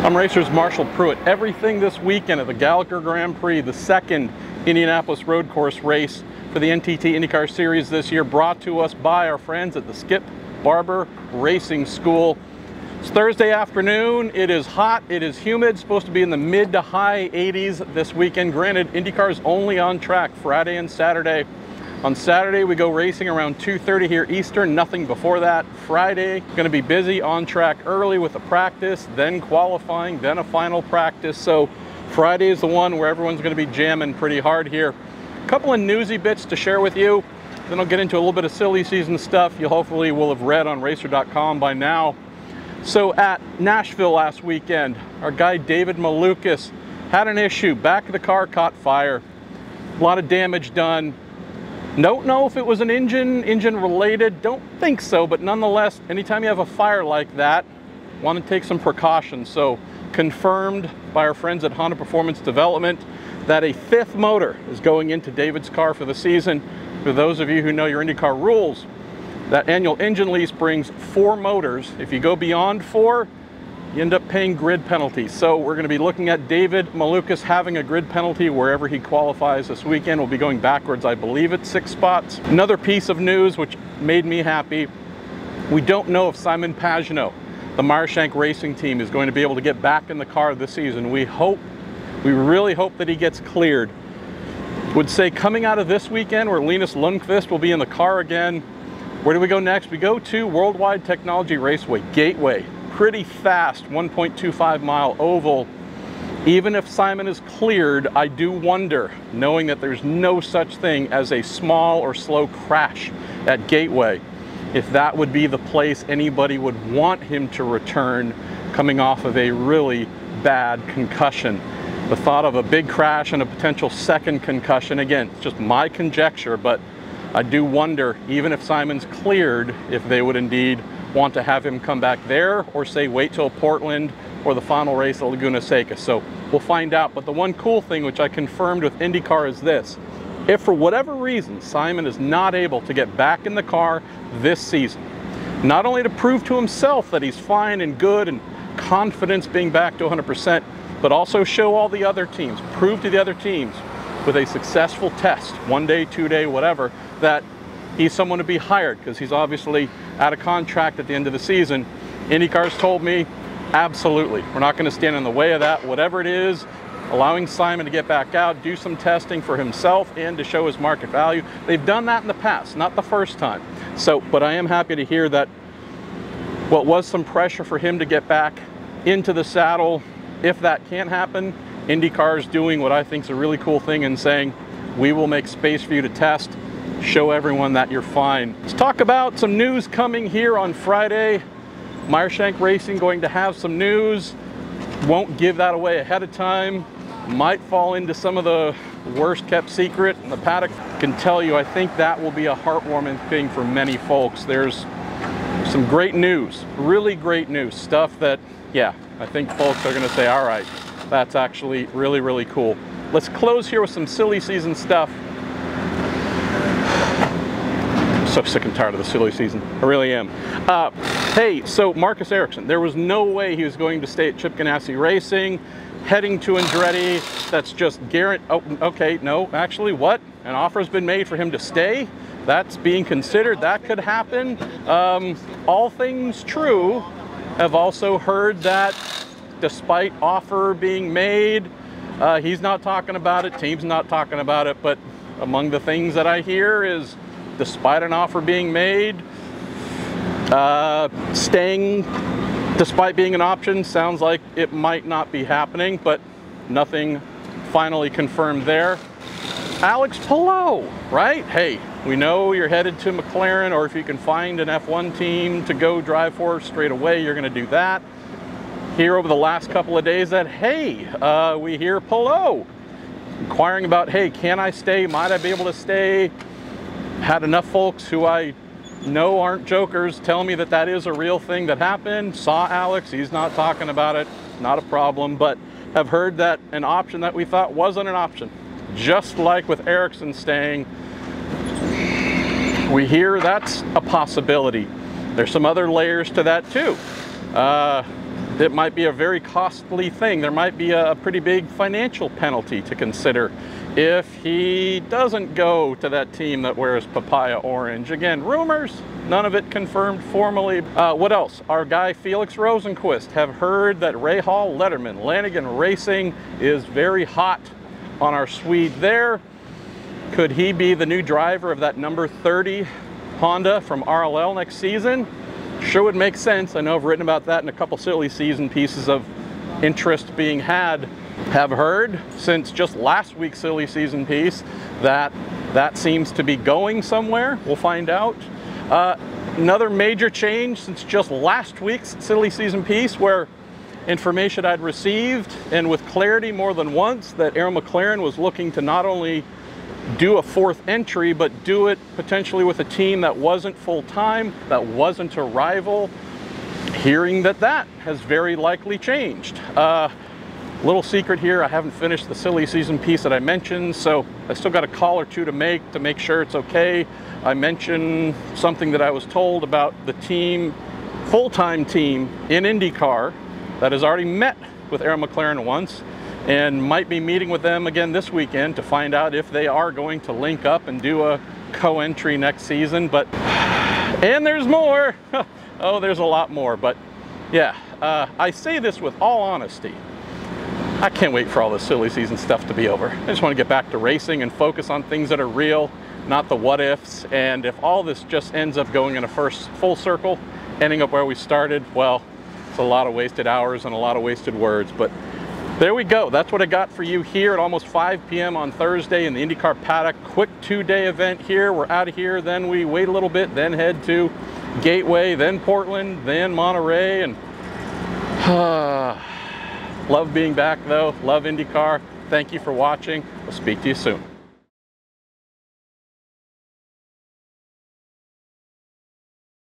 I'm Racer's Marshall Pruett. Everything this weekend at the Gallagher Grand Prix, the second Indianapolis road course race for the NTT IndyCar Series this year, brought to us by our friends at the Skip Barber Racing School. It's Thursday afternoon. It is hot. It is humid. Supposed to be in the mid to high 80s this weekend. Granted, IndyCar is only on track Friday and Saturday. On Saturday, we go racing around 2:30 here Eastern, nothing before that. Friday, going to be busy, on track early with a practice, then qualifying, then a final practice. So Friday is the one where everyone's going to be jamming pretty hard here. A couple of newsy bits to share with you. Then I'll get into a little bit of silly season stuff you hopefully will have read on racer.com by now. So at Nashville last weekend, our guy David Malukas had an issue. Back of the car caught fire. A lot of damage done. Don't know if it was an engine related, don't think so, but nonetheless, anytime you have a fire like that, want to take some precautions. So confirmed by our friends at Honda Performance Development that a fifth motor is going into David's car for the season. For those of you who know your IndyCar rules, that annual engine lease brings 4 motors. If you go beyond 4, you end up paying grid penalties. So we're going to be looking at David Malukas having a grid penalty wherever he qualifies this weekend. We'll be going backwards, I believe, at 6 spots. Another piece of news which made me happy, we don't know if Simon Pagenaud, the Marshall Racing team, is going to be able to get back in the car this season. We really hope that he gets cleared. Would say coming out of this weekend where Linus Lundqvist will be in the car again, where do we go next? We go to Worldwide Technology Raceway, Gateway. Pretty fast 1.25 mile oval. Even if Simon is cleared, I do wonder, knowing that there's no such thing as a small or slow crash at Gateway, if that would be the place anybody would want him to return coming off of a really bad concussion. The thought of a big crash and a potential second concussion, again, it's just my conjecture, but I do wonder, even if Simon's cleared, if they would indeed want to have him come back there, or say wait till Portland or the final race at Laguna Seca. So we'll find out. But the one cool thing which I confirmed with IndyCar is this: if for whatever reason Simon is not able to get back in the car this season, not only to prove to himself that he's fine and good and confidence being back to 100%, but also show all the other teams, prove to the other teams with a successful test, 1 day, 2 day, whatever, that he's someone to be hired, because he's obviously out of contract at the end of the season. IndyCar's told me, absolutely, we're not going to stand in the way of that. Whatever it is, allowing Simon to get back out, do some testing for himself and to show his market value. They've done that in the past, not the first time. So, but I am happy to hear that what was some pressure for him to get back into the saddle, if that can't happen, IndyCar's doing what I think is a really cool thing and saying, we will make space for you to test, show everyone that you're fine. Let's talk about some news coming here on Friday. Marshall Racing going to have some news. Won't give that away ahead of time. Might fall into some of the worst kept secret in the paddock. Can tell you, I think that will be a heartwarming thing for many folks. There's some great news, really great news, stuff that, yeah, I think folks are going to say, all right, that's actually really, really cool. Let's close here with some silly season stuff. So sick and tired of the silly season. I really am. Hey, so Marcus Ericsson, there was no way he was going to stay at Chip Ganassi Racing, heading to Andretti. That's just guaranteed. Oh, okay, no, actually, what? An offer's been made for him to stay? That's being considered. That could happen. All things true, have also heard that despite offer being made, he's not talking about it, team's not talking about it, but among the things that I hear is, despite an offer being made, staying despite being an option sounds like it might not be happening, but nothing finally confirmed there. Alex Palou, right? Hey, we know you're headed to McLaren, or if you can find an F1 team to go drive for straight away, you're going to do that. Here over the last couple of days that, hey, we hear Palou inquiring about, hey, can I stay? Might I be able to stay? Had enough folks who I know aren't jokers tell me that that is a real thing that happened. Saw Alex, he's not talking about it, not a problem, but have heard that an option that we thought wasn't an option. Just like with Ericsson staying, we hear that's a possibility. There's some other layers to that too. it might be a very costly thing. There might be a pretty big financial penalty to consider if he doesn't go to that team that wears papaya orange. Again, rumors, none of it confirmed formally. What else? Our guy Felix Rosenqvist have heard that Rahal Letterman, Lanigan Racing, is very hot on our Swede there. Could he be the new driver of that number 30 Honda from RLL next season? Sure would make sense. I know I've written about that in a couple silly season pieces of interest being had. Have heard since just last week's silly season piece that that seems to be going somewhere. We'll find out. Another major change since just last week's silly season piece, where information I'd received, and with clarity more than once, that Arrow McLaren was looking to not only do a fourth entry, but do it potentially with a team that wasn't full-time, that wasn't a rival. Hearing that that has very likely changed. Little secret here, I haven't finished the silly season piece that I mentioned, so I still got a call or two to make sure it's okay. I mentioned something that I was told about the team, full-time team in IndyCar that has already met with Arrow McLaren once and might be meeting with them again this weekend to find out if they are going to link up and do a co-entry next season. But, and there's more. Oh, there's a lot more, but yeah, I say this with all honesty. I can't wait for all this silly season stuff to be over. I just want to get back to racing and focus on things that are real, not the what ifs. And if all this just ends up going in a first full circle, ending up where we started, well, it's a lot of wasted hours and a lot of wasted words. But there we go. That's what I got for you here at almost 5 p.m. on Thursday in the IndyCar paddock. Quick 2-day event here. We're out of here. Then we wait a little bit, then head to Gateway, then Portland, then Monterey. And love being back though. Love IndyCar. Thank you for watching. We'll speak to you soon.